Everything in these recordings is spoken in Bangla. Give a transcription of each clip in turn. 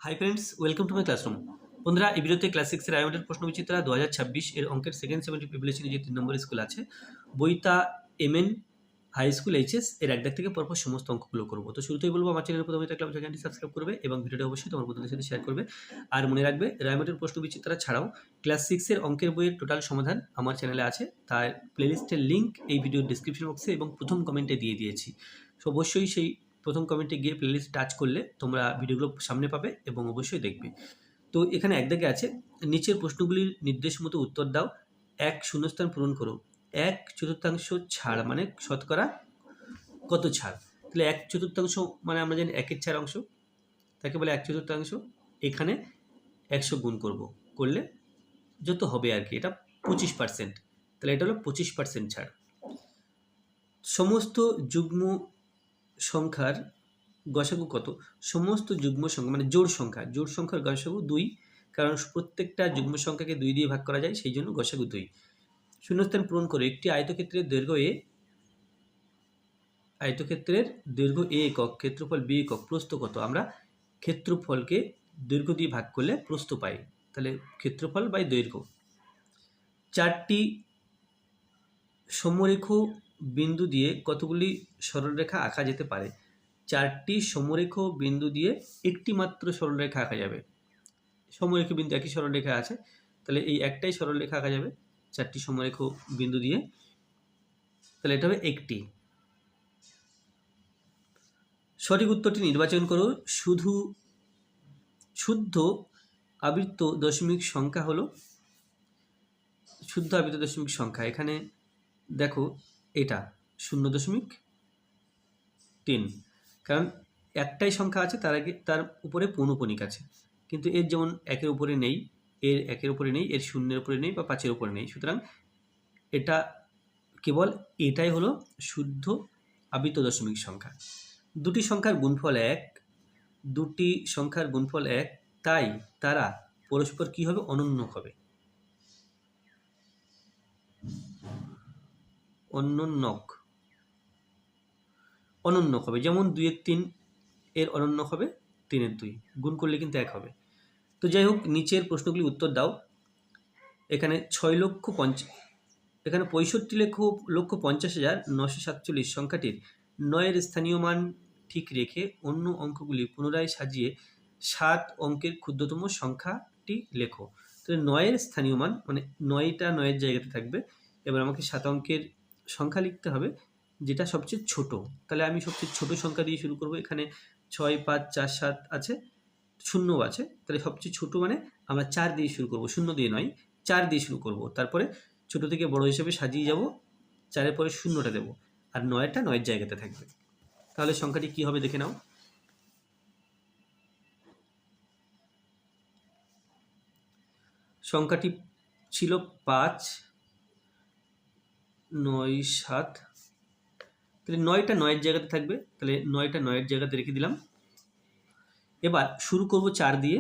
Hi friends, welcome to my classroom. বন্ধুরা, এই ভিডিওতে ক্লাস সিক্সের আয়োডের প্রশ্নবিচিত্রা 2026 এর অঙ্কের সেকেন্ড সেমিস্টার প্রিপারেশনে যে 3 নম্বর স্কুল আছে বইতা এমএন হাই স্কুল এইচএস এর এক দাগ থেকে পরপর সমস্ত অঙ্কগুলো করবো। তো শুরুতেই বলবো, আমার চ্যানেলের প্রথমে থাকলে আমার চ্যানেলটি সাবস্ক্রাইব করবে এবং ভিডিওটা অবশ্যই তোমার বন্ধুদের সাথে শেয়ার করবে। আর মনে রাখবে, রায়মার্টের প্রশ্নবিচিত্রা ছাড়াও ক্লাস সিক্সের অঙ্কের বইয়ের টোটাল সমাধান আমার চ্যানেলে আছে। তার প্লেলিস্টের লিঙ্ক এই ভিডিওর ডিসক্রিপশন বক্সে এবং প্রথম কমেন্টে দিয়ে দিয়েছি। সো অবশ্যই সেই প্রথম কমেন্টে গিয়ে প্লেলিস্ট টাচ করলে তোমরা ভিডিওগুলো সামনে পাবে এবং অবশ্যই দেখবে। তো এখানে এক দাগে আছে, নিচের প্রশ্নগুলির নির্দেশ মতো উত্তর দাও, এক শূন্যস্থান পূরণ করো। 1/4 ছাড় মানে শতকরা কত ছাড়? তাহলে 1/4 মানে আমরা জানি 1/4 অংশ, তাকে বলে 1/4। এখানে 100 গুণ করলে যত হবে আর কি, এটা 25%। তাহলে এটা হলো 25% ছাড়। সমস্ত যুগ্ম সংখ্যার গসাগু কত? সমস্ত যুগ্ম সংখ্যা মানে জোড় সংখ্যার গসাগু 2, কারণ প্রত্যেকটা যুগ্ম সংখ্যাকে 2 দিয়ে ভাগ করা যায়, সেই জন্য গসাগু 2। শূন্যস্থান পূরণ করে একটি আয়তক্ষেত্রের দৈর্ঘ্য এ একক, ক্ষেত্রফল বি একক, প্রস্থ কত? আমরা ক্ষেত্রফলকে দৈর্ঘ্য দিয়ে ভাগ করলে প্রস্থ পাই, তাহলে ক্ষেত্রফল বাই দৈর্ঘ্য। 4টি সমরেখ বিন্দু দিয়ে কতগুলি সরলরেখা আঁকা যেতে পারে? 4টি সমরেখ বিন্দু দিয়ে একটি মাত্র সরলরেখা আঁকা যাবে। সমরেখ বিন্দু একই সরলরেখা আছে, তাহলে এই একটাই সরলরেখা আঁকা যাবে 4টি সমরেখ বিন্দু দিয়ে, তাহলে এটা হবে একটি। সঠিক উত্তরটি নির্বাচন করো। শুদ্ধ আবৃত্ত দশমিক সংখ্যা হলো শুদ্ধ আবৃত্ত দশমিক সংখ্যা। এখানে দেখো, এটা 0.3, কারণ একটাই সংখ্যা আছে, তার উপরে পৌনঃপুনিক আছে, কিন্তু এর যেমন একের উপরে নেই, এর 0.এর উপরে নেই বা 5-এর উপরে নেই, সুতরাং এটা কেবল এটাই হলো শুদ্ধ আবৃত্ত দশমিক সংখ্যা। দুটি সংখ্যার গুণফল 1, তাই তারা পরস্পর কি হবে? অনন্য হবে। অনন্য হবে, যেমন 2-এর 3 এর অনন্য হবে 3-এর 2, গুণ করলে কিন্তু 1 হবে। তো যাই হোক, নিচের প্রশ্নগুলি উত্তর দাও। এখানে 65,50,947 সংখ্যাটির 9-এর স্থানীয় মান ঠিক রেখে অন্য অঙ্কগুলি পুনরায় সাজিয়ে 7 অঙ্কের ক্ষুদ্রতম সংখ্যাটি লেখো। তাহলে 9-এর স্থানীয় মান মানে 9টা 9-এর জায়গাতে থাকবে। এবার আমাকে 7 অঙ্কের সংখ্যা লিখতে হবে, যেটা সবচেয়ে ছোট। তাহলে আমি সবচেয়ে ছোট সংখ্যা দিয়ে শুরু করব। এখানে 6, 5, 4, 7 আছে, 0 আছে, তাহলে সবচেয়ে ছোট মানে আমরা 4 দিয়ে শুরু করব, 0 দিয়ে নয়, 4 দিয়ে শুরু করব। তারপরে ছোট থেকে বড় হিসেবে সাজিয়ে যাব, 4-এর পরে 0টা দেব, আর 9টা 9-এর জায়গাতে থাকবে। তাহলে সংখ্যাটি কি হবে দেখে নাও। সংখ্যাটি ছিল 5, 9, 7, তাহলে 9টা 9-এর জায়গাতে থাকবে, তাহলে 9টা 9-এর জায়গাতে রেখে দিলাম। এবার শুরু করব 4 দিয়ে,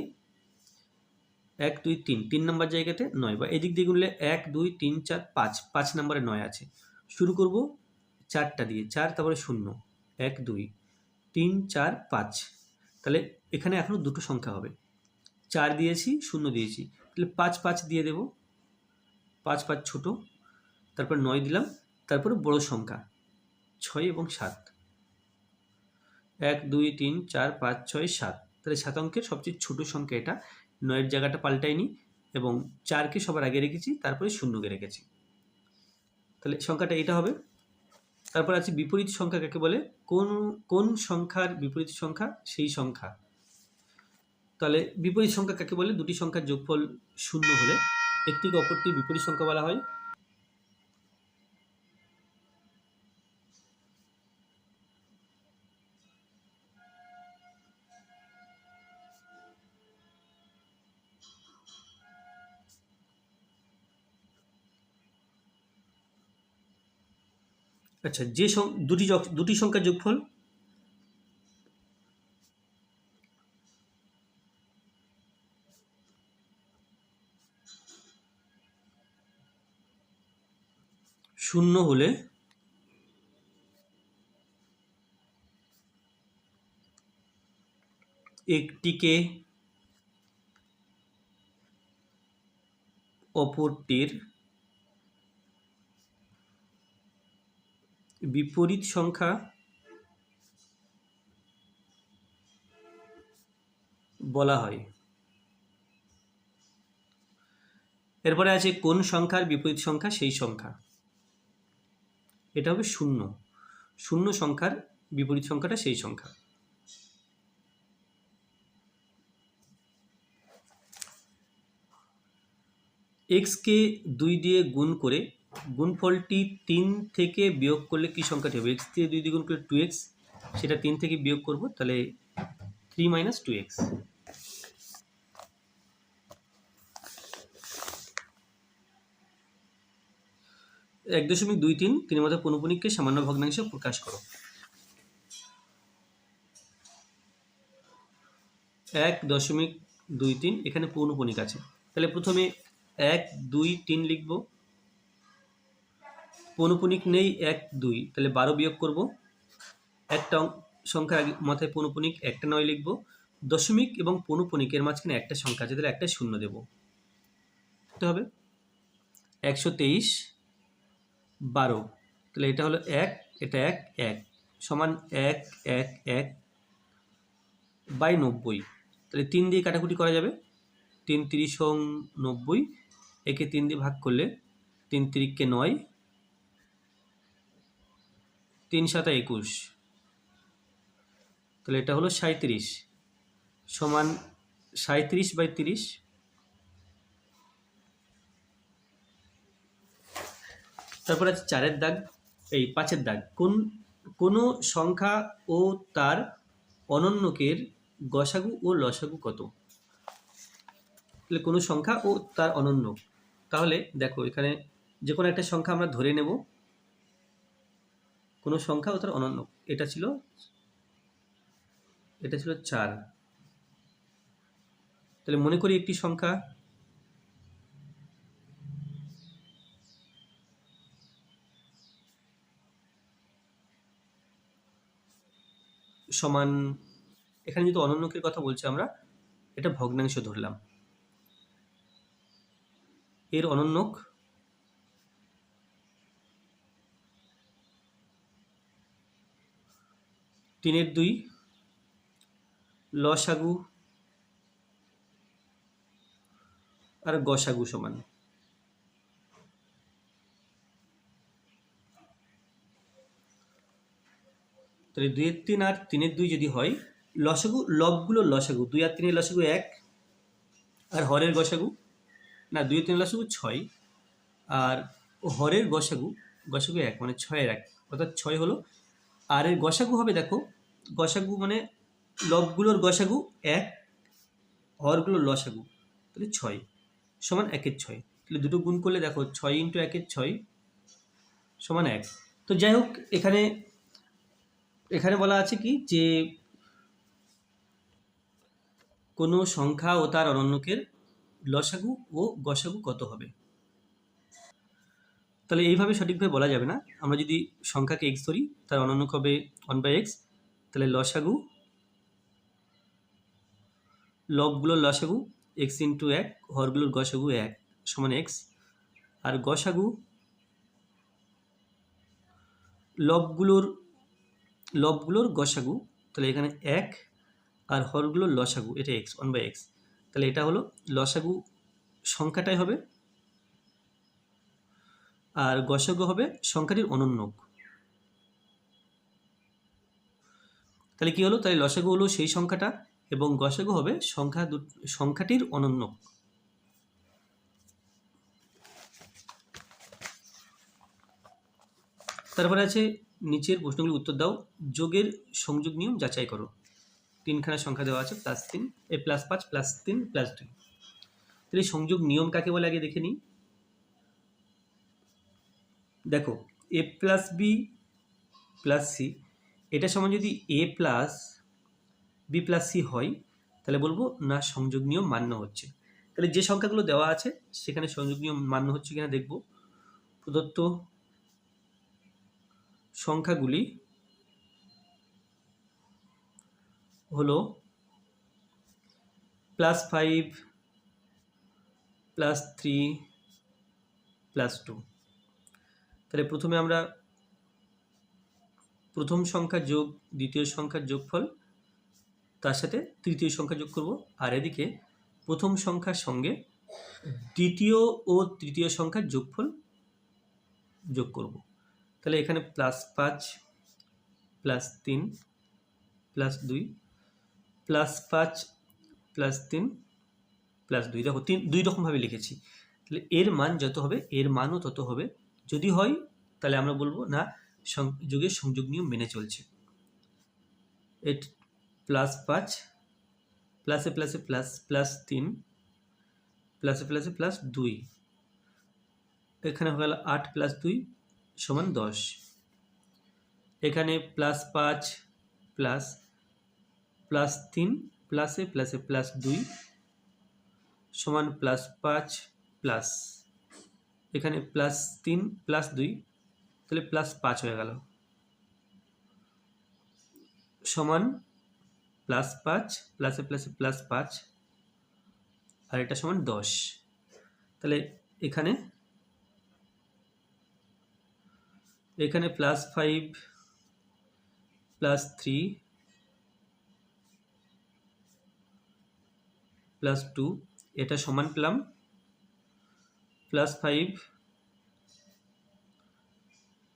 1, 2, 3 নম্বর জায়গাতে 9, বা এদিক দিয়ে গুনলে 1, 2, 3, 4, 5 নম্বরে 9 আছে। শুরু করব 4টা দিয়ে, 4 তারপরে 0, 1, 2, 3, 4, 5, তাহলে এখানে এখনও দুটো সংখ্যা হবে, 4 দিয়েছি, 0 দিয়েছি, তাহলে 5, 5 দিয়ে দেব, 5, 5 ছোট, তারপর 9 দিলাম, তারপরে বড় সংখ্যা 6 এবং 7, 1, 2, 3, 4, 5, 6, 7, তাহলে 7 অঙ্কের সবচেয়ে ছোট সংখ্যা এটা। 9-এর জায়গাটা পাল্টাইনি এবং 4কে সবার আগে রেখেছি, তারপরে 0কে রেখেছি, তাহলে সংখ্যাটা এটা হবে। তারপর আছে বিপরীত সংখ্যা কাকে বলে? কোন সংখ্যার বিপরীত সংখ্যা সেই সংখ্যা। তাহলে বিপরীত সংখ্যা কাকে বলে? দুটি সংখ্যার যোগফল 0 হলে একটিকে অপরটি বিপরীত সংখ্যা বলা হয়। আচ্ছা, যে দুটি সংখ্যার যোগফল শূন্য হলে একটিকে অপরটির বিপরীত সংখ্যা বলা হয়। এরপরে আছে কোন সংখ্যার বিপরীত সংখ্যা সেই সংখ্যা। এটা হবে শূন্য। শূন্য সংখ্যার বিপরীত সংখ্যাটা সেই সংখ্যা। এক্সকে 2 দিয়ে গুণ করে গুণফলটি 3 থেকে বিয়োগ করলে কি সংখ্যাটি হবে? এক্স দিয়ে 2 দিয়ে গুণ করলে 2x, সেটা 3 থেকে বিয়োগ করব, তাহলে 3 - 2x। এক 1.23 তিনের মধ্যে পৌনঃপুনিককে সামান্য ভগ্নাংশে প্রকাশ করো। 1.23 এখানে পৌনঃপুনিক আছে, তাহলে প্রথমে 1 2 3 লিখব। পৌনঃপুনিক নেই 1 2, তাহলে 12 বিয়োগ করব। একটা সংখ্যা মাথায় পৌনঃপুনিক, একটা 9 লিখব। দশমিক এবং পৌনঃপুনিকের মাঝখানে একটা সংখ্যা আছে, তাহলে একটা শূন্য দেব। এটা হবে 123 12, তাহলে এটা হলো 1, এটা 1 1 সমান 1 1 1 বাই 90। তাহলে 3 দিয়ে কাটাকুটি করা যাবে। 3 × 90, একে 3 দিয়ে ভাগ করলে 3 × 3 = 9, 3 × 7 = 21, তাহলে এটা হলো 37 সমান 37/30। তারপর আছে 4-এর দাগ, এই 5-এর দাগ। কোন সংখ্যা ও তার অনন্যকের গসাগু ও লসাগু কত? তাহলে কোনো সংখ্যা ও তার অনন্য, তাহলে দেখো এখানে যে কোনো একটা সংখ্যা আমরা ধরে নেব। কোনো সংখ্যা ও তার অনন্য, এটা ছিল 4। তাহলে মনে করি একটি সংখ্যা সমান, এখানে যেহেতু অনন্যকের কথা বলছি আমরা, এটা ভগ্নাংশ ধরলাম। এর অনন্যক 3/2, লসাগু আর গসাগু সমান, তাহলে 2/3 আর 3/2 যদি হয়, লসাগু লবগুলোর লসাগু 2 আর 3 এর লসাগু 1, আর হরের গসাগু না 2 আর 3 এর লসাগু 6, আর হরের গসাগু 1, মানে 6-এর 1, অর্থাৎ 6 হলো। আর এর গসাগু হবে, দেখো গসাগু মানে লবগুলোর গসাগু 1, হরগুলোর লসাগু, তাহলে 6 সমান 1-এর 6। তাহলে দুটো গুণ করলে দেখো 6 × 1-এর 6 সমান 1। তো যাই হোক, এখানে বলা আছে কি যে কোনো সংখ্যা ও তার অনন্যকের লসাগু ও গসাগু কত হবে। তাহলে এইভাবে সঠিকভাবে বলা যাবে না। আমরা যদি সংখ্যাকে x ধরি, তার অনন্যক হবে 1/x, তাহলে লসাগু লবগুলোর লসাগু x × 1, হরগুলোর গসাগু 1 সমান x, আর গসাগু লবগুলোর গসাগু, তাহলে এখানে 1, আর হরগুলোর লসাগু এটা x 1/x, তাহলে এটা হলো লসাগু সংখ্যাটাই হবে, আর গসাগু হবে সংখ্যাটির অনন্যক। তাহলে কি হলো? তাহলে লসাগু হলো সেই সংখ্যাটা এবং গসাগু হবে সংখ্যাটির অনন্যক। তারপরে আছে নিচের প্রশ্নগুলির উত্তর দাও, যোগের সংযোগ নিয়ম যাচাই করো। 3খানা সংখ্যা দেওয়া আছে, +3 +5 +3 +2। তাহলে সংযোগ নিয়ম কাকে বলে আগে দেখে নিই। দেখো a + b + c, এটা সমান যদি a + b + c হয়, তাহলে বলবো না সংযোগ নিয়ম মান্য হচ্ছে। তাহলে যে সংখ্যাগুলো দেওয়া আছে সেখানে সংযোগ নিয়ম মান্য হচ্ছে কিনা দেখব। প্রদত্ত সংখ্যাগুলি হলো +5 +3 +2। তাহলে প্রথমে আমরা প্রথম সংখ্যা যোগ দ্বিতীয় সংখ্যার যোগফল, তার সাথে তৃতীয় সংখ্যা যোগ করব, আর এদিকে প্রথম সংখ্যার সঙ্গে দ্বিতীয় ও তৃতীয় সংখ্যার যোগফল যোগ করব। তাহলে এখানে +5 +3 +2 +5 +3 +2, দেখো দুই রকমভাবে লিখেছি। তাহলে এর মান যত হবে এর মানও তত হবে। যদি হয় তাহলে আমরা বলবো না যোগের সংযোগ নিয়ম মেনে চলছে। +5 প্লাসে প্লাসে প্লাস +3 প্লাসে প্লাসে +2, এখানে হয়ে গেল 8 + 2 = 10। এখানে +5 প্লাস +3 প্লাসে প্লাসে +2 সমান +5 প্লাস এখানে +3 +2, তাহলে +5 হয়ে গেল, সমান +5 প্লাসে প্লাসে +5, আর এটা সমান 10। তাহলে এখানে +5 +3 +2, এটা সমান পেলাম +5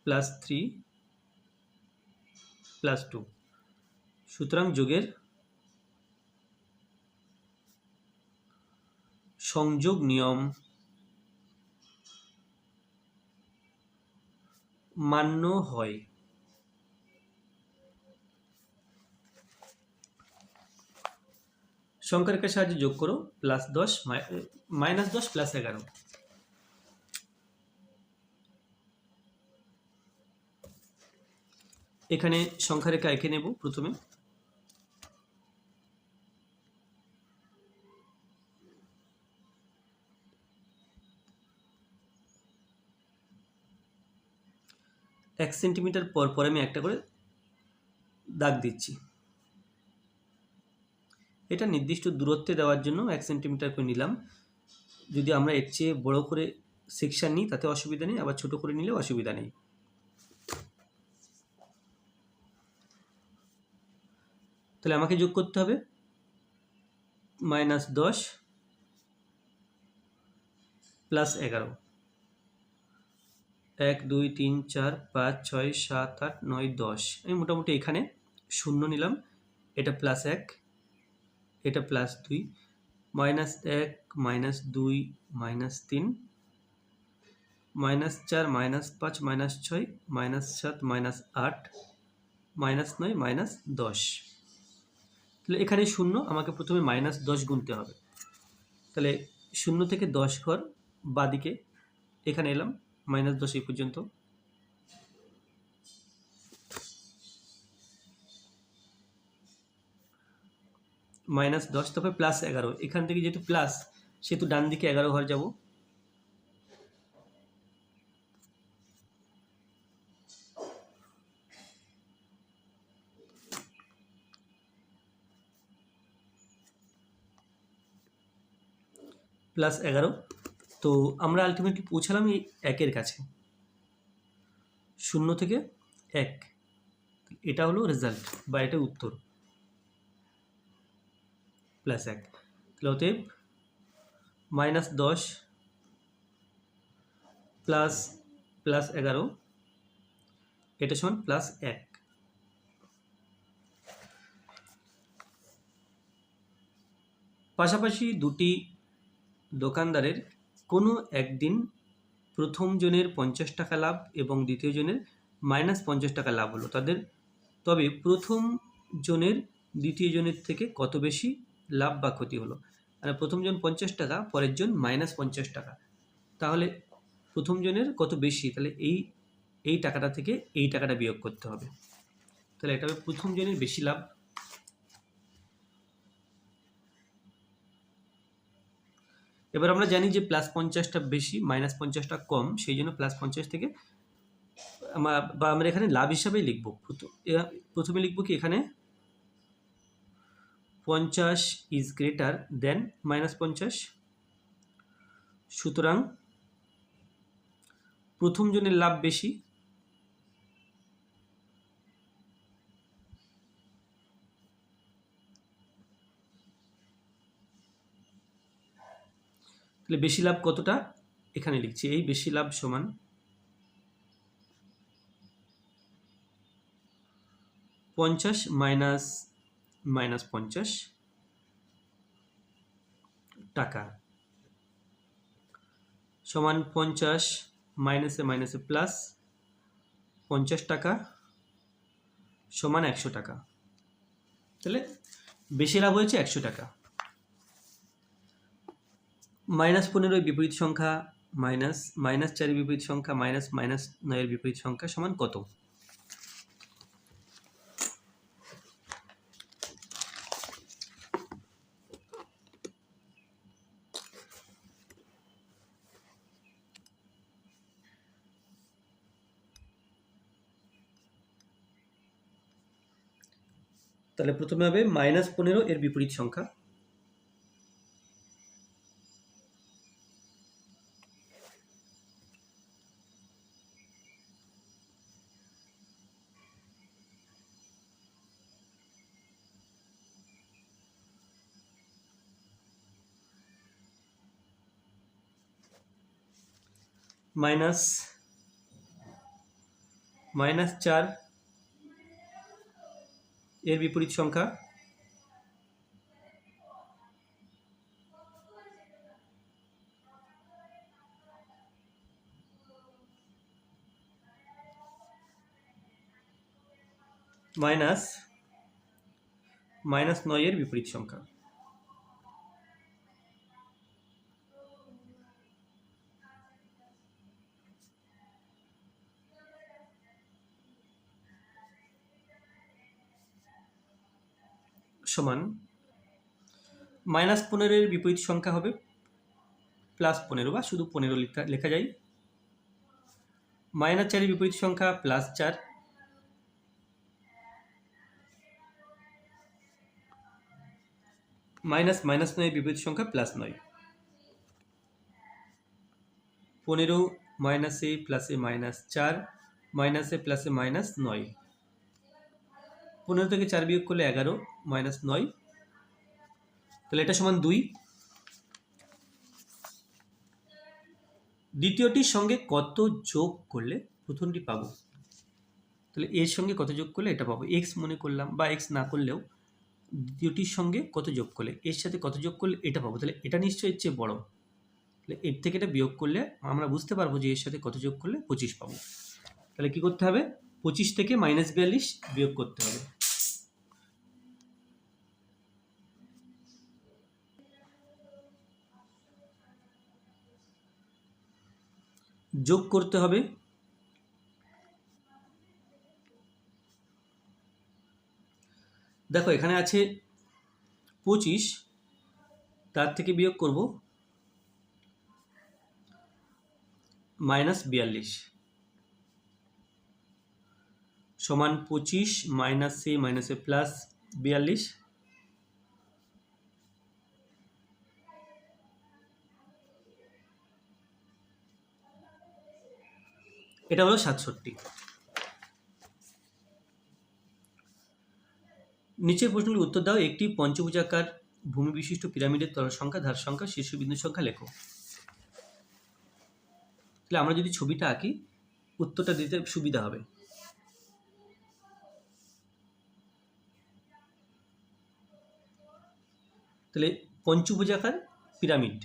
+3 +2। সুতরাং যোগের সংযোগ নিয়ম মান্য হয়। সংখ্যা রেখার সাহায্যে যোগ করো, +10 -10 +11। এখানে সংখ্যা রেখা এঁকে নেব প্রথমে। এক সেন্টিমিটার পর পর আমি একটা করে দাগ দিচ্ছি। এটা নির্দিষ্ট দূরত্বে দেওয়ার জন্য 1 সেন্টিমিটার করে নিলাম। যদি আমরা এর চেয়ে বড় করে সেকশন নিই তাতে অসুবিধা নেই, আবার ছোট করে নিলেও অসুবিধা নেই। তাহলে আমাকে যোগ করতে হবে -10 +11। 1 2 3 4 5 6 7 8 9 10। আমি মোটামুটি এখানে 0 নিলাম, এটা +1, এটা +2, -1 -2 -3 -4 -5 -6 -7 -8 -9 -10। তাহলে এখানে 0, আমাকে প্রথমে -10 গুনতে হবে। তাহলে 0 থেকে 10 ঘর বাদিকে এখানে এলাম, -10 এই পর্যন্ত। -10, তারপরে +11, এখান থেকে যেহেতু প্লাস সেহেতু ডান দিকে 11 ঘর যাব। +11, তো আমরা আলটিমেটলি পৌঁছালাম এই 1-এর কাছে। 0 থেকে 1, এটা হলো রেজাল্ট বা এটা উত্তর, +1। তাহলে অতএব -10 +11, এটা সমান +1। পাশাপাশি দুটি দোকানদারের কোনো একদিন প্রথম জনের 50 টাকা লাভ এবং দ্বিতীয় জনের -50 টাকা লাভ হলো, তবে প্রথম জনের দ্বিতীয় জনের থেকে কত বেশি লাভ বা ক্ষতি হলো। আর প্রথম জন 50 টাকা, পরের জন -50 টাকা, তাহলে প্রথম জনের কত বেশি, তাহলে এই টাকাটা থেকে এই টাকাটা বিয়োগ করতে হবে। তাহলে এটা হবে প্রথম জনের বেশি লাভ। এবার আমরা জানি যে +50টা বেশি, -50টা কম, সেই জন্য +50 থেকে আমরা এখানে লাভ হিসাবেই লিখব। প্রথমে লিখব কি, এখানে 50 ইজ গ্রেটার দেন -50, সুতরাং প্রথম জনের লাভ বেশি, তাহলে বেশি লাভ কতটা এখানে লিখছি, এই বেশি লাভ সমান পঞ্চাশ মাইনাস 50 টাকা সমান 50 মাইনাসে প্লাস 50 টাকা সমান 100 টাকা। তাহলে বেশি লাভ হয়েছে 100 টাকা। -15 বিপরীত সংখ্যা -4 বিপরীত সংখ্যা -9 বিপরীত সংখ্যা সমান কত? তাহলে প্রথমে হবে -15 এর বিপরীত সংখ্যা, -4 এর বিপরীত সংখ্যা -9 এর বিপরীত সংখ্যা সমান -15 এর বিপরীত সংখ্যা হবে +15 বা শুধু 15 লেখা যায়। -4 এর বিপরীত সংখ্যা +4, -9 এর বিপরীত সংখ্যা +9, 15 -এ প্লাসে -4 মাইনাসে প্লাসে -9, 15 থেকে 4 বিয়োগ করলে 11 -9, তাহলে এটা সমান 2। দ্বিতীয়টির সঙ্গে কত যোগ করলে প্রথমটি পাবো? তাহলে এর সঙ্গে কত যোগ করলে এটা পাবো, এক্স মনে করলাম, বা এক্স না করলেও দ্বিতীয়টির সঙ্গে কত যোগ করলে, এর সাথে কত যোগ করলে এটা পাবো। তাহলে এটা নিশ্চয়ই এর চেয়ে বড়, তাহলে এর থেকে এটা বিয়োগ করলে আমরা বুঝতে পারবো যে এর সাথে কত যোগ করলে 25 পাবো। তাহলে কি করতে হবে, 25 থেকে -42 বিয়োগ করতে হবে। যোগ করতে হবে দেখো এখানে আছে 25, তার থেকে বিয়োগ করব -42 সমান 25 মাইনাসে প্লাস 42, এটা হলো 67। নিচের প্রশ্নগুলির উত্তর দাও। একটি পঞ্চভুজাকার ভূমি বিশিষ্ট পিরামিডের তল সংখ্যা, ধার সংখ্যা, শীর্ষবিন্দু সংখ্যা লেখো। তাহলে আমরা যদি ছবিটা আঁকি উত্তরটা দিতে সুবিধা হবে। তাহলে পঞ্চভুজাকার পিরামিড,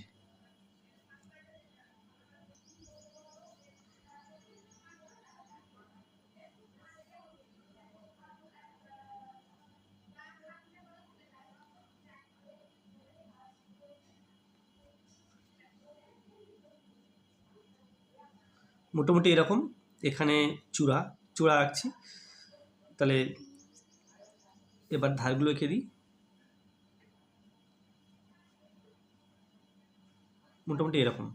মোটামুটি এরকম। এখানে চূড়া আঁকছি। তাহলে এবার ধারগুলো এঁকে দিই। মোটামুটি এরকম।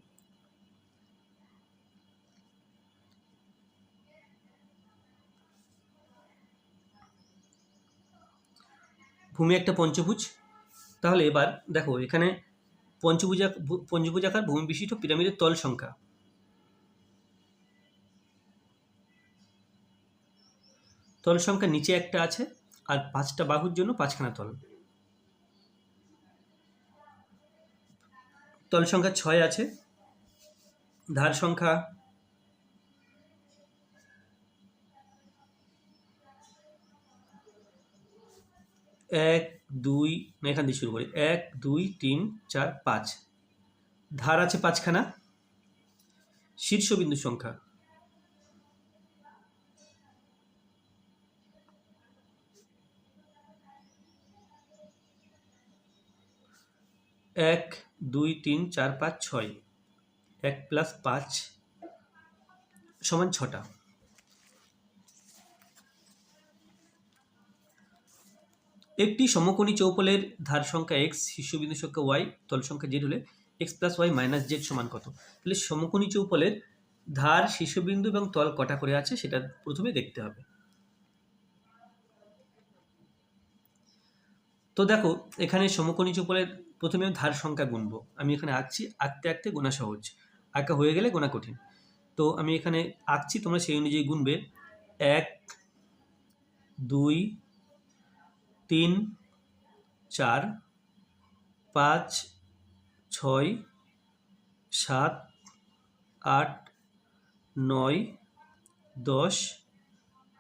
ভূমি একটা পঞ্চভুজ। তাহলে এবার দেখো এখানে পঞ্চভুজাকার ভূমি বিশিষ্ট পিরামিডের তল সংখ্যা, তল সংখ্যা নিচে একটা আছে, আর 5টা বাহুর জন্য 5খানা তল। তল সংখ্যা 6 আছে, ধার সংখ্যা 1 2, এখান দিয়ে শুরু করি, 1 2 3 4 5, ধার আছে 5খানা। শীর্ষবিন্দু সংখ্যা 1 2 3 4 5 6, 1 + 5 = 6টা। একটি সমকোণী চৌপলের ধার সংখ্যা x, শীর্ষবিন্দু সংখ্যা y, তল সংখ্যা z হলে x + y - z সমান কত? তাহলে সমকোণী চৌপলের ধার, শীর্ষবিন্দু এবং তল কটা করে আছে সেটা প্রথমে দেখতে হবে। তো দেখো, এখানে সমকোণী চৌপলের প্রথমে ধার সংখ্যা গুনবো। আমি এখানে আঁকছি, আঁকতে আঁকতে গোনা সহজ, আঁকা হয়ে গেলে গোনা কঠিন। তো আমি এখানে আঁকছি, তোমরা সেই অনুযায়ী গুনবে। 1 2 3 4 5 6 7 8 9 10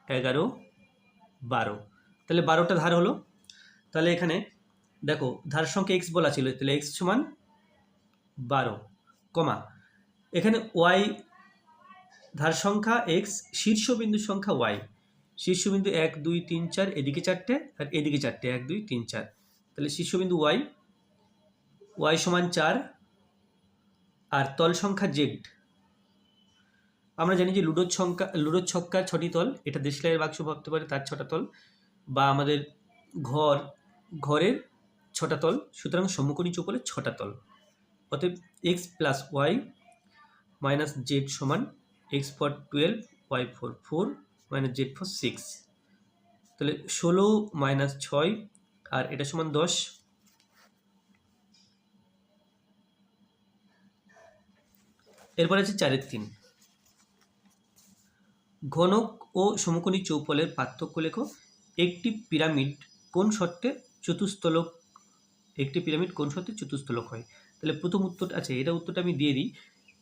11 12, তাহলে 12টা ধার হলো। তাহলে এখানে দেখো, ধার সংখ্যা x বলা ছিল, তাহলে x সমান 12, কমা এখানে y ধার সংখ্যা x, শীর্ষবিন্দু সংখ্যা y। শীর্ষবিন্দু 1 2 3 4, এদিকে 4টে আর এদিকে 4টে, 1 2 3 4, তাহলে শীর্ষবিন্দু y, y সমান 4। আর তল সংখ্যা z, আমরা জানি যে লুডোর ছক্কার 6টি তল, এটা দেশলাইয়ের বাক্স ভাবতে পারে, তার 6টা তল, বা আমাদের ঘরের 6টা তল। সুতরাং সমকোণী চৌপলের 6টা তল। অতএব x + y - z সমান x for 12, y for 4, - z for 6, তাহলে 16 - 6, আর এটা সমান 10। এরপর আছে 4-এর 3। ঘনক ও সমকোণী চৌপলের পার্থক্য লেখো। একটি পিরামিড কোন শর্তে চতুস্তলক হয়? তাহলে প্রথম উত্তর আছে, এটা উত্তরটা আমি দিয়ে দিই।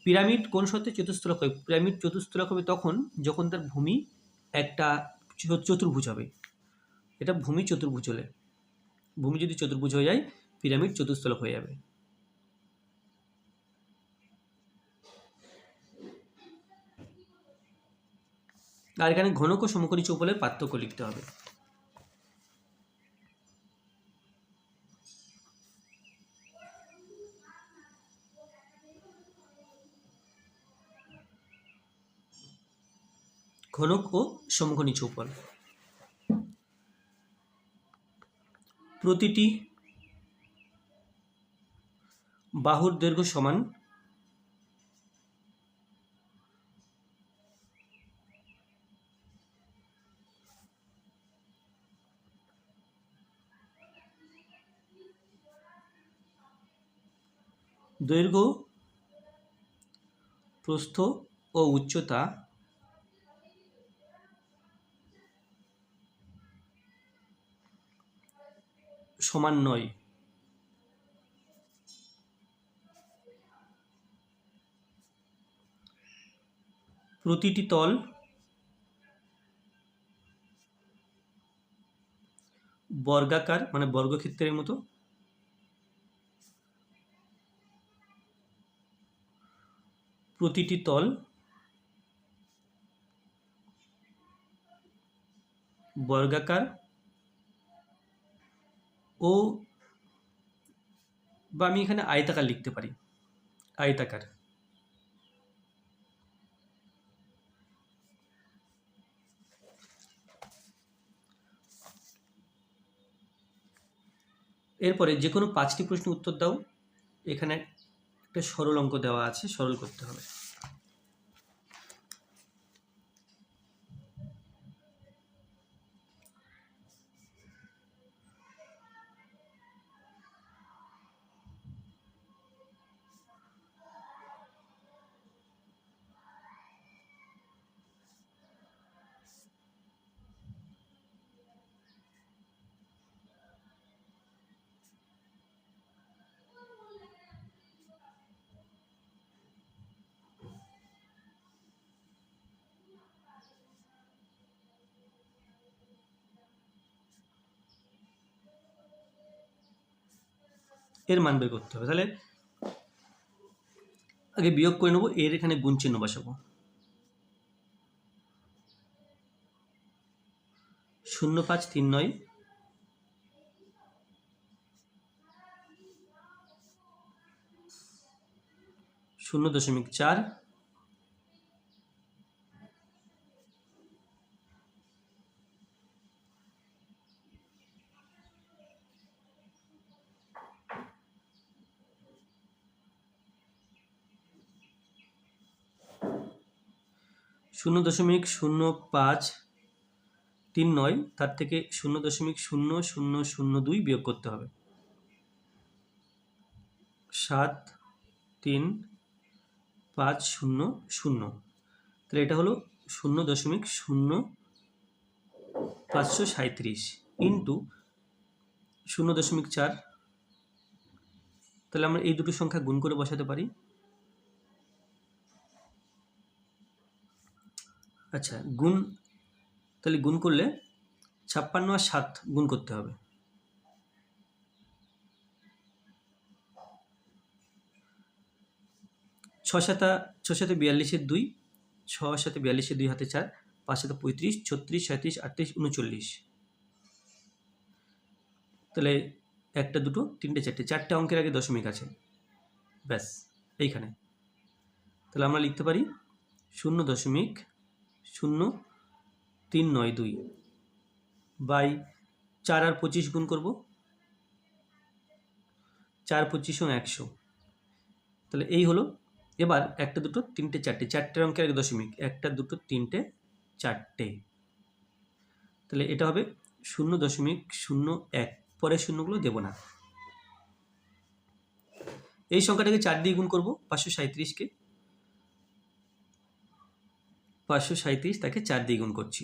পিরামিড কোন শর্তে চতুস্তলক হয়? পিরামিড চতুস্তলক হবে তখন যখন তার ভূমি একটা চতুর্ভুজ হবে। এটা ভূমি চতুর্ভুজ হলে, ভূমি যদি চতুর্ভুজ হয়ে যায়, পিরামিড চতুস্তলক হয়ে যাবে। আর এখানে ঘনক ও সমকোণী চৌপলের পার্থক্য লিখতে হবে। ঘনক ও সমকোণী চৌপল, প্রতিটি বাহুর দৈর্ঘ্য সমান দৈর্ঘ্য, প্রস্থ ও উচ্চতা সমান নয়। প্রতিটি তল বর্গাকার, মানে বর্গক্ষেত্রের মতো। প্রতিটি তল বর্গাকার ও, বা আমি এখানে আয়তাকার লিখতে পারি, আয়তাকার। এরপরে যে কোনো 5টি প্রশ্নের উত্তর দাও। এখানে একটা সরল অঙ্ক দেওয়া আছে, সরল করতে হবে। এর মান বের করতে হবে। তাহলে আগে বিয়োগ করে নেবো, এর এখানে গুণ চিহ্ন বসাবো। 0,539 0.4 0.0539, তার থেকে 0.0002 বিয়োগ করতে হবে। 73500, তাহলে এটা হলো 0.0537 ইন্টু 0.4, তাহলে আমরা এই দুটো সংখ্যা গুণ করে বসাতে পারি। আচ্ছা, গুণ, তাহলে গুণ করলে 56 আর 7 গুণ করতে হবে। 6 7 42 2, 6 7 42 2 হাতে 4, 5 7 35, 36 37 38 39। তাহলে একটা দুটো তিনটে চারটে, চারটে অঙ্কের আগে দশমিক আছে, ব্যাস এইখানে। তাহলে আমরা লিখতে পারি 0.0392 বাই 4 আর 25 গুণ করব, 4 25 100। তাহলে এই হলো। এবার একটা দুটো তিনটে চারটে, চারটে অঙ্কের আগে দশমিক, একটা দুটো তিনটে চারটে, তাহলে এটা হবে 0.01, পরের শূন্যগুলো দেব না। এই সংখ্যাটাকে 4 দিয়ে গুণ করবো, 537কে 537, তাকে 4 দিয়ে গুণ করছি।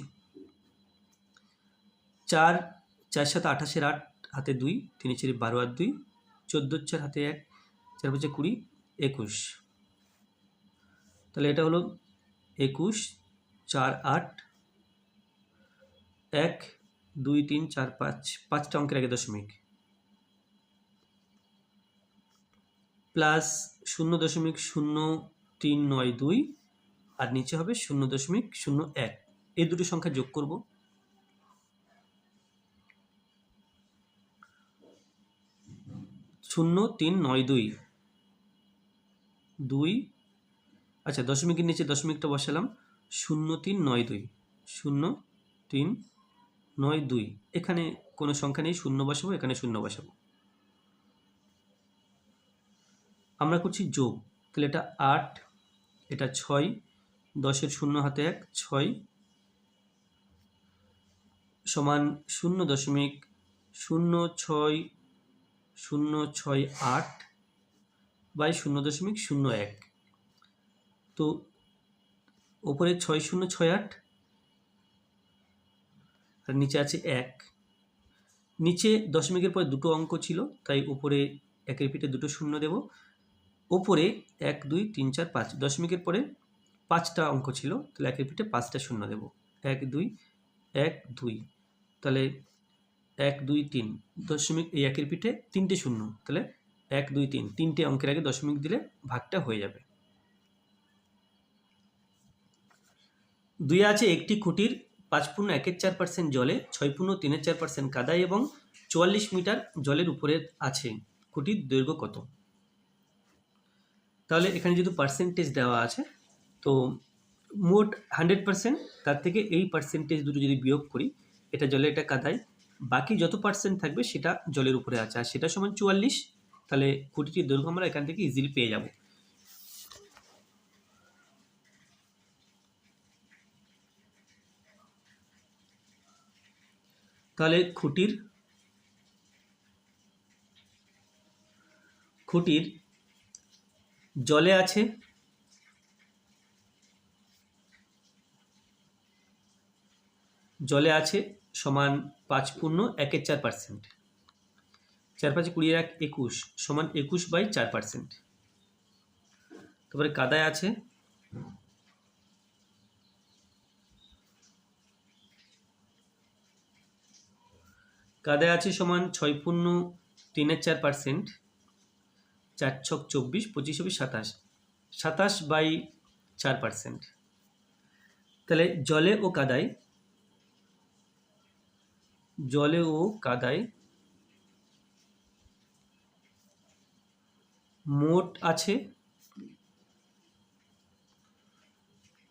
4 4 7 28 8 হাতে 2, 3 4 12 আর 2, 14 4 হাতে 1, 4 5 20 21। তাহলে এটা হলো 21 4 8 1 2 3 4 5, 5টা অঙ্কের আগে দশমিক, প্লাস 0.0392 আর নিচে হবে 0.01। এই দুটো সংখ্যা যোগ করব। 0.392 2, আচ্ছা দশমিকের নিচে দশমিকটা বসালাম, 0.392 0.392, এখানে কোনো সংখ্যা নেই, শূন্য বসাবো, এখানে শূন্য বসাবো। আমরা করছি যোগ, তাহলে এটা 8, এটা 6, 10-এর 0 হাতে 1, 6 সমান 0.06068 বাই 0.01। তো ওপরে 6068 আর নিচে আছে 1, নিচে দশমিকের পরে দুটো অঙ্ক ছিল, তাই উপরে একের পিঠে দুটো শূন্য দেব, ওপরে 1 2 3 4 5, দশমিকের পরে 5টা অঙ্ক ছিল, তাহলে একের পিঠে 5টা শূন্য দেব, 1 2 1 2, তাহলে 1 2 3, দশমিক এই একের পিঠে 3টে শূন্য, তাহলে 1 2 3, 3টে অঙ্কের আগে দশমিক দিলে ভাগটা হয়ে যাবে। 2 আছে একটি খুঁটির 5.14% জলে, 6.34% কাদায় এবং 44 মিটার জলের উপরে আছে, খুঁটির দৈর্ঘ্য কত? তাহলে এখানে যেহেতু পার্সেন্টেজ দেওয়া আছে, তো মোট 100%, তার থেকে এই পার্সেন্টেজ দুটো যদি বিয়োগ করি, এটা জলে এটা কাদায়, বাকি যত পার্সেন্ট থাকবে সেটা জলের উপরে আছে, আর সেটা সমান 44, তাহলে খুঁটিটির দৈর্ঘ্য আমরা এখান থেকে ইজিলি পেয়ে যাব। তাহলে খুঁটির জলে আছে সমান 5.14%, 4 5 20 1 21 সমান 21/4%। তারপরে কাদায় আছে সমান 6.34%, 4 ছক 24, 25 হবে 27, 27/4%। তাহলে জলে ও কাদায় মোট আছে,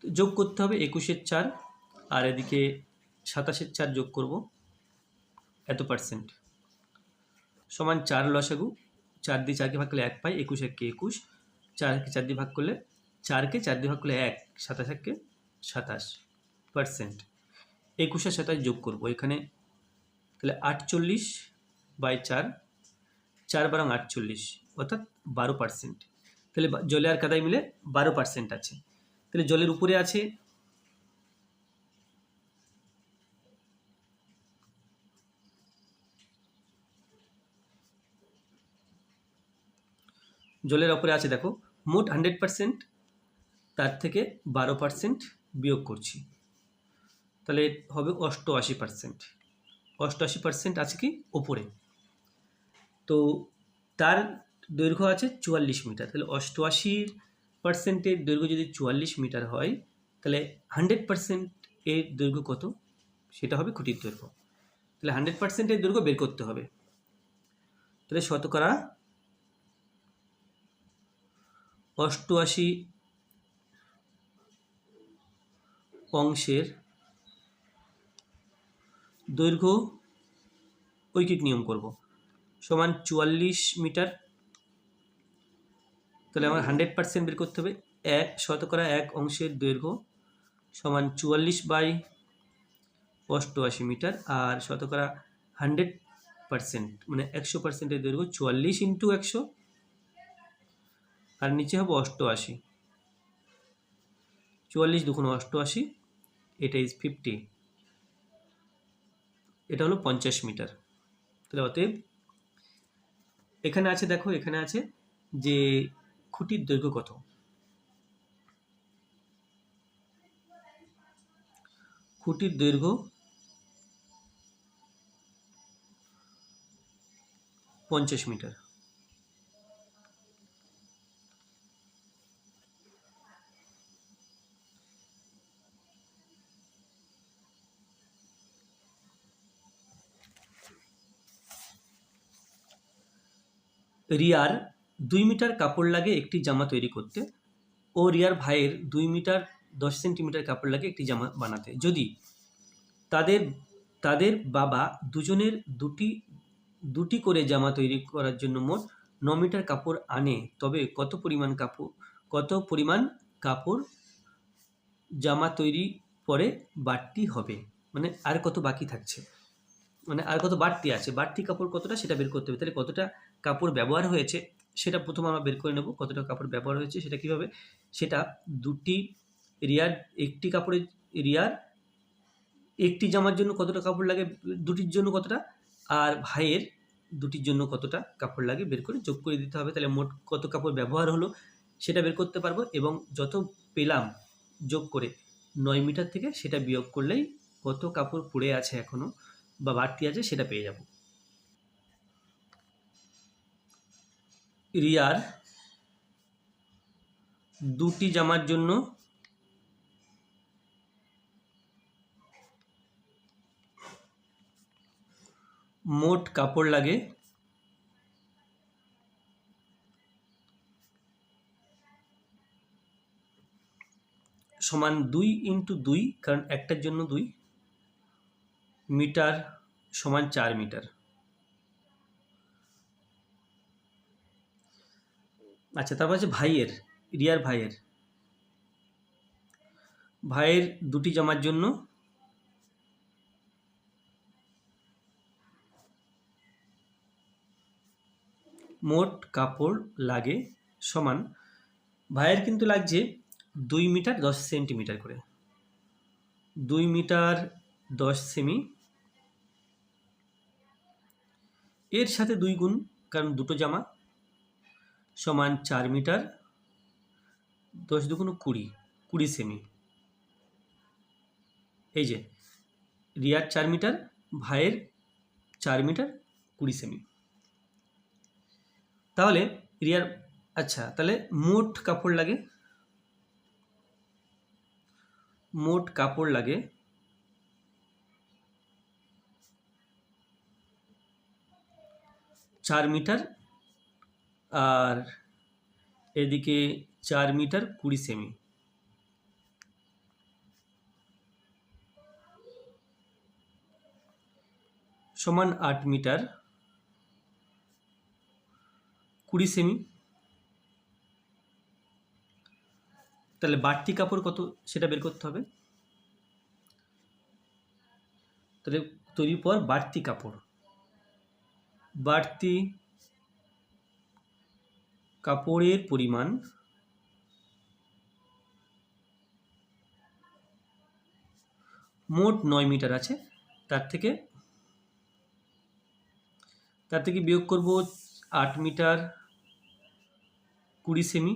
যোগ করতে হবে 21/4 আর এদিকে 27/4 যোগ করব, এত পার্সেন্ট সমান 4 লসাগু, 4 দিয়ে 4কে ভাগ করলে 1 পাই, 21 1 21, 4কে 4 দিয়ে ভাগ করলে 4কে 4 দিয়ে ভাগ করলে 1, 27 1 27%। 21 আর 27 যোগ করবো এখানে, তাহলে 48/4, 4 বারং 48, অর্থাৎ 12%। তাহলে জলে আর কাদায় মিলে 12% আছে। তাহলে জলের উপরে আছে দেখো মোট 100%, তার থেকে 12% বিয়োগ করছি, তাহলে হবে 88%। 88% আছে কি ওপরে। তো তার দৈর্ঘ্য আছে 44 মিটার। তাহলে 88%-এর দৈর্ঘ্য যদি 44 মিটার হয়, তাহলে 100% এর দৈর্ঘ্য কত, সেটা হবে খুঁটির দৈর্ঘ্য। তাহলে 100%-এর দৈর্ঘ্য বের করতে হবে। তাহলে শতকরা 88 অংশের দৈর্ঘ্য ঐকিক নিয়ম করব, সমান 44 মিটার। তাহলে আমার 100% বের করতে হবে। 1 অংশের দৈর্ঘ্য সমান 44/88 মিটার, আর 100% মানে 100%-এর দৈর্ঘ্য 44 × 100, আর নিচে হবে 88। 44 2 88, এটা ইজ 50, এটা হলো 50 মিটার। তাহলে অতএব এখানে আছে, দেখো এখানে আছে যে খুঁটির দৈর্ঘ্য কত। খুঁটির দৈর্ঘ্য 50 মিটার। রিয়ার 2 মিটার কাপড় লাগে একটি জামা তৈরি করতে, ও রিয়ার ভাইয়ের 2 মিটার 10 সেন্টিমিটার কাপড় লাগে একটি জামা বানাতে। যদি তাদের বাবা দুজনের দুটি করে জামা তৈরি করার জন্য মোট 9 মিটার কাপড় আনে, তবে কত পরিমাণ কাপড় জামা তৈরি পরে বাড়তি হবে, মানে আর কত বাকি থাকছে, মানে আর কত বাড়তি আছে, বাড়তি কাপড় কতটা সেটা বের করতে হবে। তাহলে কতটা কাপড় ব্যবহার হয়েছে সেটা প্রথমে আমরা বের করে নেব। কতটা কাপড় ব্যবহার হয়েছে সেটা কীভাবে, সেটা রিয়ার একটি জামার জন্য কতটা কাপড় লাগে, দুটির জন্য কতটা, আর ভাইয়ের দুটির জন্য কতটা কাপড় লাগে বের করে যোগ করে দিতে হবে। তাহলে মোট কত কাপড় ব্যবহার হলো সেটা বের করতে পারবো, এবং যত পেলাম যোগ করে 9 মিটার থেকে সেটা বিয়োগ করলেই কত কাপড় পড়ে আছে এখনো বা বাড়তি আছে সেটা পেয়ে যাব। রিয়ার দুটি জামার জন্য মোট কাপড় লাগে সমান 2 × 2, কারণ একটার জন্য 2 মিটার সমান 4 মিটার। আচ্ছা, তারপর আছে রিয়ার ভাইয়ের দুটি জামার জন্য মোট কাপড় লাগে সমান, ভাইয়ের কিন্তু লাগছে 2 মিটার 10 সেন্টিমিটার করে, 2 মিটার 10 সেমি, এর সাথে 2 গুণ, কারণ দুটো জামা, সমান 4 মিটার 10 2 20 সেমি। এই যে রিয়ার 4 মিটার, ভাইয়ের 4 মিটার 20 সেমি। তাহলে এরিয়ার আচ্ছা, তাহলে মোট কাপড় লাগে 4 মিটার, আর এদিকে 4 মিটার 20 সেমি, সমান 8 মিটার 20 সেমি। তাহলে বাড়তি কাপড় কত সেটা বের করতে হবে। তাহলে তৈরির পর বাড়তি কাপড়ের পরিমাণ মোট 9 মিটার আছে, তার থেকে বিয়োগ করব 8 মিটার 20 সেমি।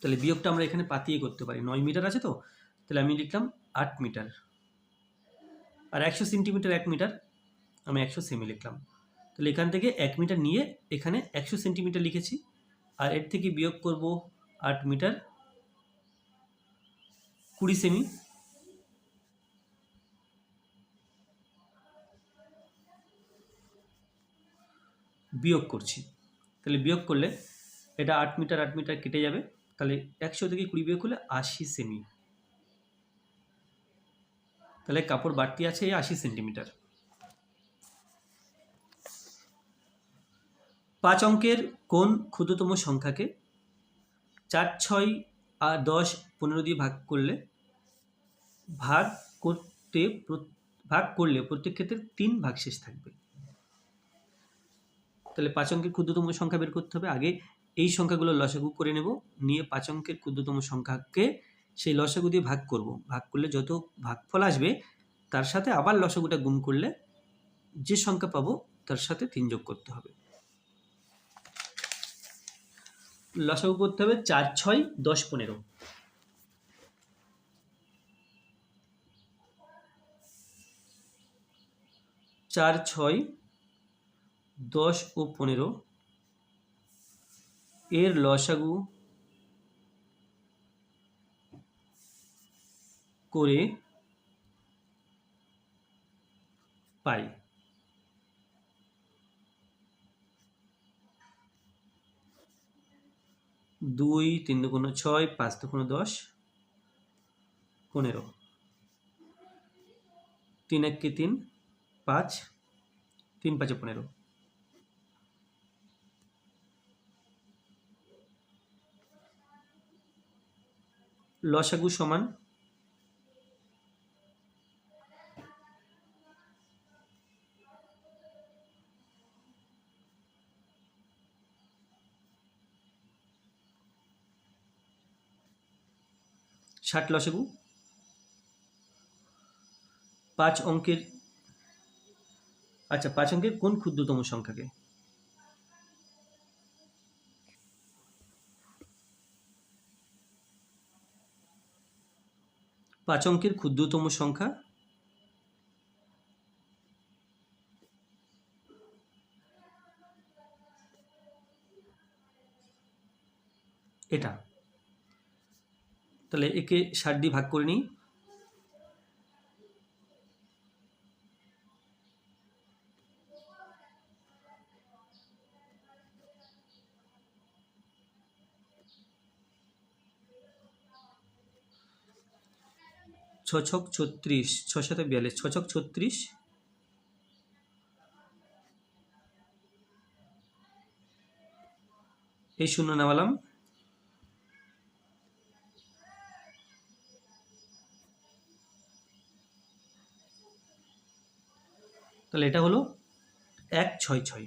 তাহলে বিয়োগটা আমরা এখানে পাতিয়ে করতে পারি, 9 মিটার আছে তো, তাহলে আমি লিখলাম 8 মিটার, আর 100 সেন্টিমিটার 1 মিটার, আমি 100 সেমি লিখলাম। তাহলে এখান থেকে 1 মিটার নিয়ে এখানে 100 সেন্টিমিটার লিখেছি, আর এর থেকে বিয়োগ করব 8 মিটার 20 সেমি। বিয়োগ করছি, তাহলে বিয়োগ করলে এটা 8 মিটার 8 মিটার কেটে যাবে, তাহলে 100 থেকে 20 বিয়োগ করলে 80 সেমি। তাহলে কাপড় বাড়তি আছে 80 সেন্টিমিটার। 5 অঙ্কের কোন ক্ষুদ্রতম সংখ্যাকে 4, 6 আর 10, 15 দিয়ে ভাগ করলে প্রত্যেক ক্ষেত্রে 3 ভাগশেষ থাকবে। তাহলে 5 অঙ্কের ক্ষুদ্রতম সংখ্যা বের করতে হবে। আগে এই সংখ্যাগুলো লসাগু করে নেব, নিয়ে 5 অঙ্কের ক্ষুদ্রতম সংখ্যাকে সেই লসাগু দিয়ে ভাগ করব। ভাগ করলে যত ভাগফল আসবে তার সাথে আবার লসাগুটা গুণ করলে যে সংখ্যা পাবো তার সাথে 3 যোগ করতে হবে। লসাগু করতে হবে 4, 6, 10, 15। 4, 6, 10 ও 15 এর লসাগু করে পাই 2, 3 দুগুণ 6, 5 দুগুণ 10, 15, 3 1 3, 5, 3 5 15। লসাগু সমান ষাট লসাগু। 5 অঙ্কের আচ্ছা 5 অঙ্কের কোন ক্ষুদ্রতম সংখ্যাকে 5 অঙ্কের ক্ষুদ্রতম সংখ্যা এটা। তাহলে একে 60 দিয়ে ভাগ করে নিই। ছ ছক 36, 6 7 42, 6 ছক 36, এই শূন্য নামালাম, তাহলে এটা হলো 1 6 6।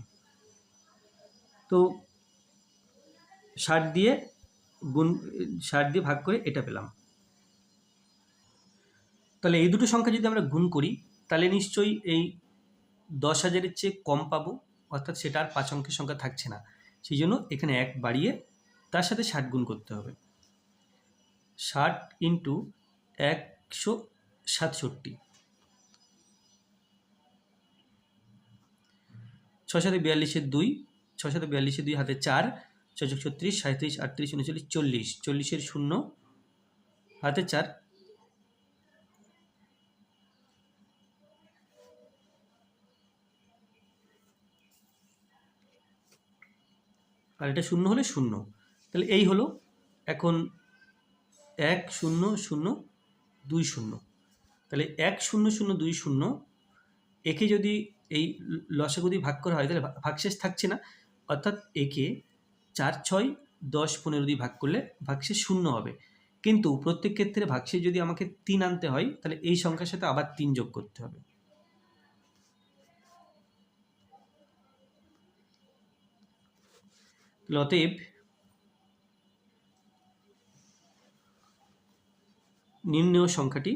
তো 60 দিয়ে ভাগ করে এটা পেলাম। তাহলে এই দুটো সংখ্যা যদি আমরা গুণ করি তাহলে নিশ্চয়ই এই 10,000-এর চেয়ে কম পাবো, অর্থাৎ সেটা আর 5 অঙ্কের সংখ্যা থাকছে না। সেই জন্য এখানে 1 বাড়িয়ে তার সাথে 60 গুণ করতে হবে। 60 ইন্টু 167, 6 7 42-এর 2, 6 7 42 2 হাতে 4 6 6 36 37 38 39 40 40 শূন্য হাতে 4 আর এটা শূন্য হলে শূন্য। তাহলে এই হলো এখন 1 0 0 2 0। তাহলে 1 0 0 2 0 একে যদি এই লসাগু দিয়ে ভাগ করা হয় তাহলে ভাগশেষ থাকছে না, অর্থাৎ একে 4 6 10 15 দিয়ে ভাগ করলে ভাগশেষ শূন্য হবে। কিন্তু প্রত্যেক ক্ষেত্রে ভাগশেষ যদি আমাকে 3 আনতে হয় তাহলে এই সংখ্যার সাথে আবার 3 যোগ করতে হবে। অতএব নির্ণেয় সংখ্যাটি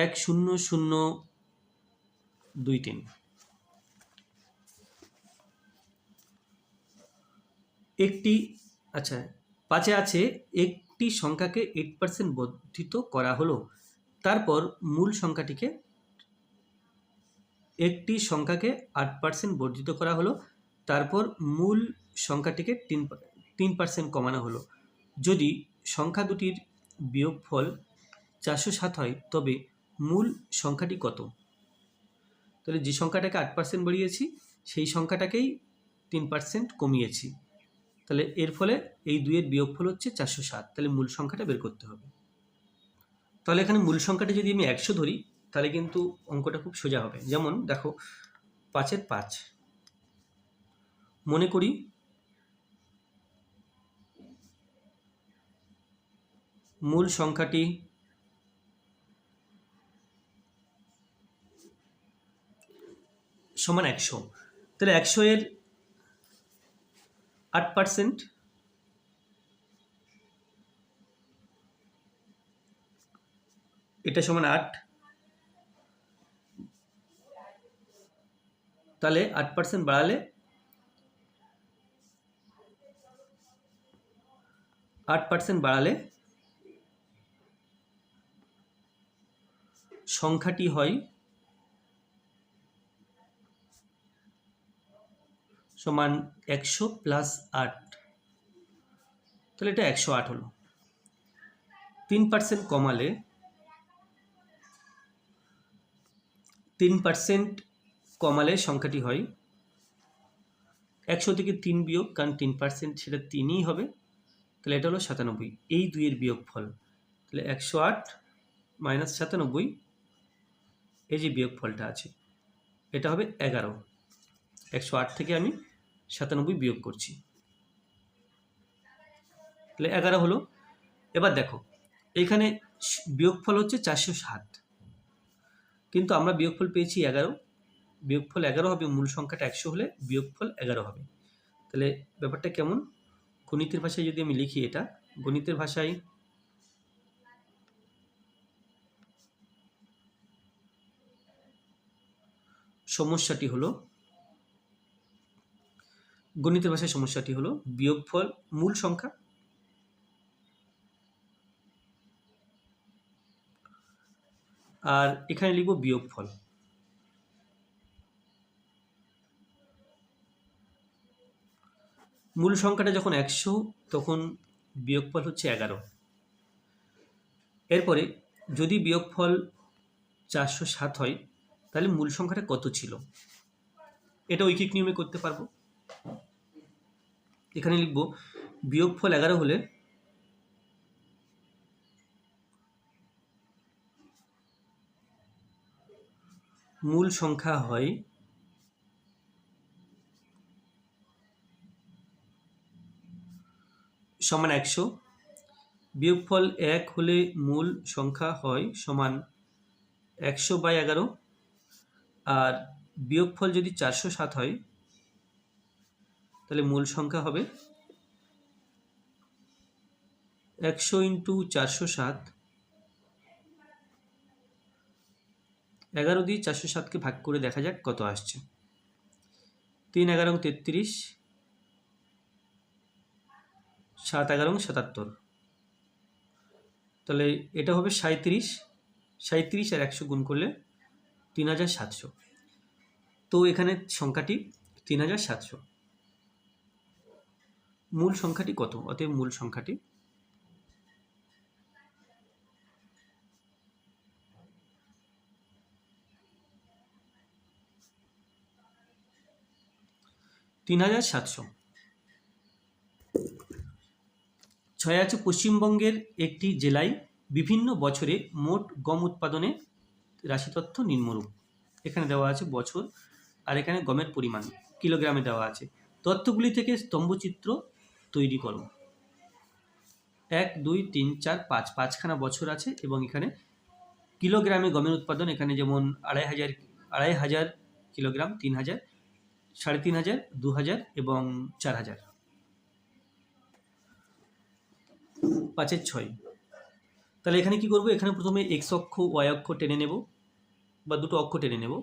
1 0 0 2 3। একটি আচ্ছা 5-এ আছে একটি সংখ্যাকে 8% বর্ধিত করা হলো, তারপর মূল সংখ্যাটিকে একটি সংখ্যাকে 8% বর্ধিত করা হলো, তারপর মূল সংখ্যাটিকে 3% কমানো হলো। যদি সংখ্যা দুটির বিয়োগফল 407 হয় তবে মূল সংখ্যাটি কত? তাহলে যে সংখ্যাটাকে 8% বাড়িয়েছি সেই সংখ্যাটাকেই 3% কমিয়েছি, তাহলে এর ফলে এই দুইয়ের বিয়োগফল হচ্ছে 407। তাহলে মূল সংখ্যাটা বের করতে হবে। তাহলে এখানে মূল সংখ্যাটা যদি আমি 100 ধরি তাহলে কিন্তু অঙ্কটা খুব সোজা হবে। যেমন দেখো 5-এর 5, মনে করি মূল সংখ্যাটি সমান 100। তাহলে 100 এর 8% এটা সমান 8। তাহলে 8% বাড়ালে 8% বাড়ালে সংখ্যাটি হয় সমান 100 প্লাস 8। তাহলে এটা 108 হলো। 3% কমালে 3% কমালে সংখ্যাটি হয় 100 থেকে 3 বিয়োগ, কারণ 3% সেটা 3ই হবে, তাহলে এটা হলো 97। এই দুইয়ের বিয়োগফল, তাহলে 108 মাইনাস 97, এই যে বিয়োগফলটা আছে এটা হবে 11। 108 থেকে আমি 97 বিয়োগ করছি, তাহলে 11 হলো। এবার দেখো এইখানে বিয়োগফল হচ্ছে 407, কিন্তু আমরা বিয়োগফল পেয়েছি 11। বিয়োগফল 11 হবে, মূল সংখ্যাটা 100 হলে বিয়োগফল 11 হবে। তাহলে ব্যাপারটা কেমন? গণিতের ভাষায় যদি আমি লিখি, এটা গণিতের ভাষায় সমস্যাটি হলো বিয়োগফল মূল সংখ্যা আর এখানে লিখব বিয়োগফল। মূল সংখ্যাটা যখন 100 তখন বিয়োগফল হচ্ছে 11। এরপরে যদি বিয়োগফল 407 হয় তাহলে মূল সংখ্যাটা কত ছিল, এটা ঐকিক নিয়মে করতে পারবো। এখানে লিখব বিয়োগফল 11 হলে মূল সংখ্যা হয় সমান 100। বিয়োগফল 1 হলে মূল সংখ্যা হয় সমান 100/11। আর বিয়োগফল যদি 407 হয় তাহলে মূল সংখ্যা হবে 100 × 407। 11 দিয়ে 407কে ভাগ করে দেখা যাক কত আসছে। 3 11 33, 7 11 77। তাহলে এটা হবে 37। 37 আর 100 গুণ করলে 3700। তো এখানে সংখ্যাটি 3700। মূল সংখ্যাটি কত? অতএব মূল সংখ্যাটি 3700। 6 আছে পশ্চিমবঙ্গের একটি জেলায় বিভিন্ন বছরে মোট গম উৎপাদনে রাশিতথ্য নিম্নরূপ। এখানে দেওয়া আছে বছর, আর এখানে গমের পরিমাণ কিলোগ্রামে দেওয়া আছে। তথ্যগুলি থেকে স্তম্ভচিত্র তৈরি করো। 1 2 3 4 5, 5খানা বছর আছে এবং এখানে কিলোগ্রামে গমের উৎপাদন এখানে যেমন 2500 কিলোগ্রাম, 3000, 3500, 2000 এবং 4000। 5-এর 6। তাহলে এখানে কি করব? এখানে প্রথমে এক্স অক্ষ ওয়াই অক্ষ টেনে নেব, বা দুটো অক্ষ টেনে নেব।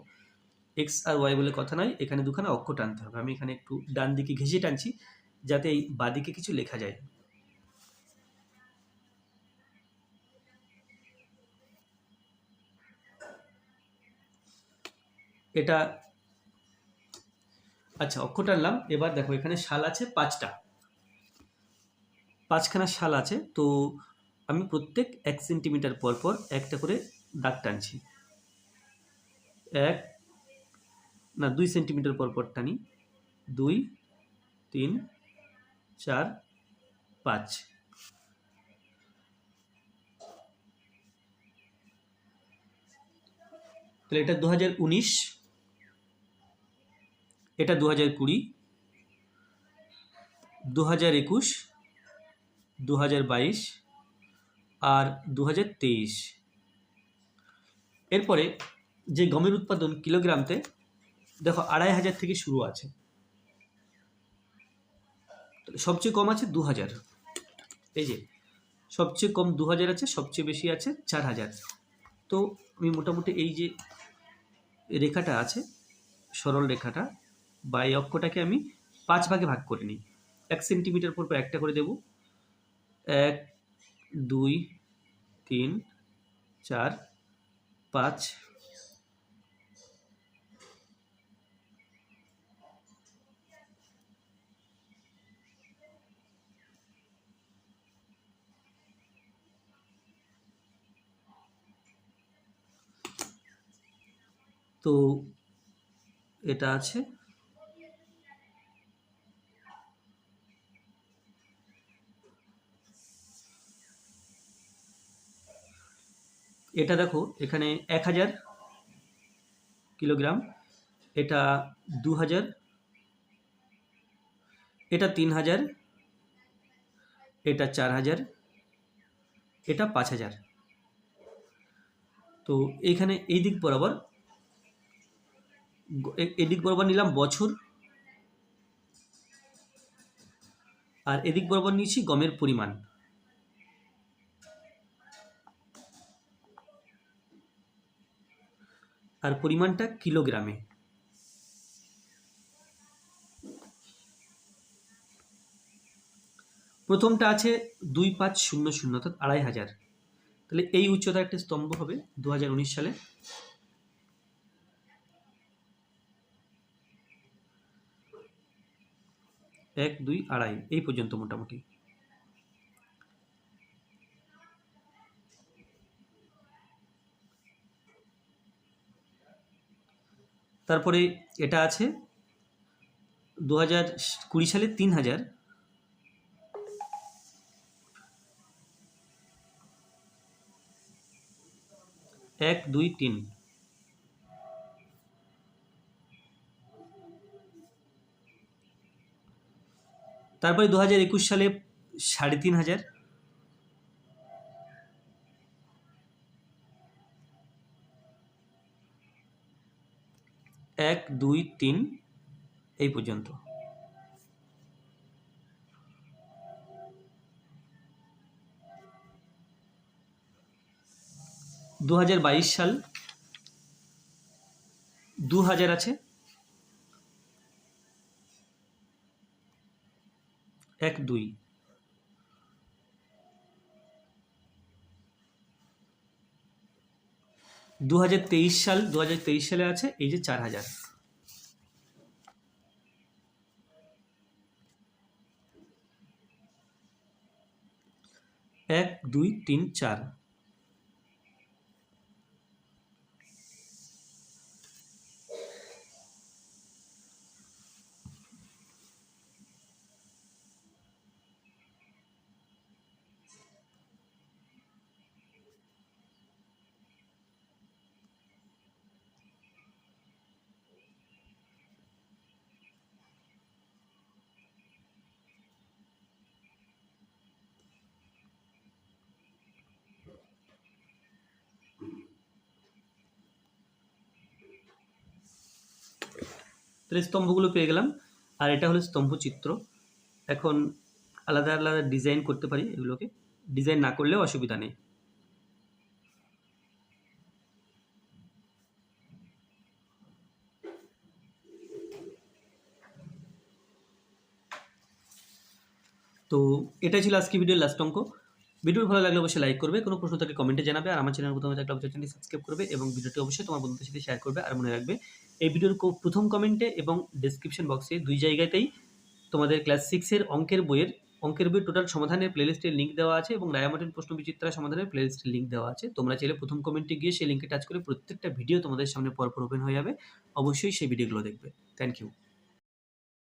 এক্স আর ওয়াই বলে কথা নয়, এখানে দুখানা অক্ষ টানতে হবে। আমি এখানে একটু ডান দিকে ঘেঁষে টানছি যাতে এই বাদিকে কিছু লেখা যায়। এটা আচ্ছা, অক্ষ টানলাম। এবার দেখো এখানে শাল আছে 5টা, 5খানা শাল আছে। তো আমি প্রত্যেক 1 সেন্টিমিটার পর পর একটা করে দাগ টানছি। 2 সেন্টিমিটার পর পর টানি। 2 3 4 5। তাহলে এটা 2019, এটা 2020, 2021, 2022 আর 2023। এরপরে যে গমের উৎপাদন কিলোগ্রামতে, দেখো 2500 থেকে শুরু আছে। সবচেয়ে কম আছে 2000। এই যে সবচেয়ে কম 2000 আছে, সবচেয়ে বেশি আছে 4000। তো আমি মোটামুটি এই যে রেখাটা আছে, সরল রেখাটা বা এই অক্ষটাকে আমি 5 ভাগে ভাগ করে নিই। 1 সেন্টিমিটার পর একটা করে দেব। 1 2 3 4 5। তো এটা আছে। এটা দেখো এখানে 1000 কিলোগ্রাম, এটা 2000, এটা 3000, এটা 4000, এটা 5000। তো এইখানে এই দিক বরাবর এদিক বরাবর নিলাম বছর, আর এদিক বরাবর নিয়েছি গমের পরিমাণ। আর পরিমাণটা কিলোগ্রামে। প্রথমটা আছে 2500, অর্থাৎ 2500। তাহলে এই উচ্চতার একটা স্তম্ভ হবে 2019 সালে। এক দুই আড়াই এই পর্যন্ত মোটামুটি। তারপরে এটা আছে 2020 সালে 3000। 1 2 3। তারপরে 2021 সালে 3500। 1 2 3 এই পর্যন্ত। 2022 সাল 2000 আছে। 1 2। সাল 2023 সালে আছে এই যে 4000। 1 2 3 4। তাহলে স্তম্ভগুলো পেয়ে গেলাম, আর এটা হলো স্তম্ভচিত্র। এখন আলাদা আলাদা ডিজাইন করতে পারি, এগুলোকে ডিজাইন না করলেও অসুবিধা নেই। তো এটাই ছিল আজকে ভিডিওর লাস্ট অঙ্ক। ভিডিও ভালো লাগলে অবশ্যই লাইক করবে, কোনো প্রশ্ন থাকলে কমেন্টে জানাবে, আর আমার চ্যানেল প্রথমে থাকলে অবশ্যই চ্যানেলটি সাবস্ক্রাইব করবে এবং ভিডিওটি অবশ্যই তোমার বন্ধুদের সাথে শেয়ার করবে। আর মনে রাখবে এই ভিডিওর প্রথম কমেন্টে এবং ডেসক্রিপশন বক্সে 2 জায়গাতেই তোমাদের ক্লাস 6-এর অঙ্কের বইয়ের টোটাল সমাধানের প্লেলিস্টের লিঙ্ক দেওয়া আছে এবং রায়ামার্টিন প্রশ্ন বিচিত্রা সমাধানের প্লেলিস্টের লিঙ্ক দেওয়া আছে। তোমরা চাইলে প্রথম কমেন্টে গিয়ে সেই লিঙ্কে টাচ করে প্রত্যেকটা ভিডিও তোমাদের সামনে পরপর ওপেন হয়ে যাবে। অবশ্যই সেই ভিডিওগুলো দেখবে। Thank you.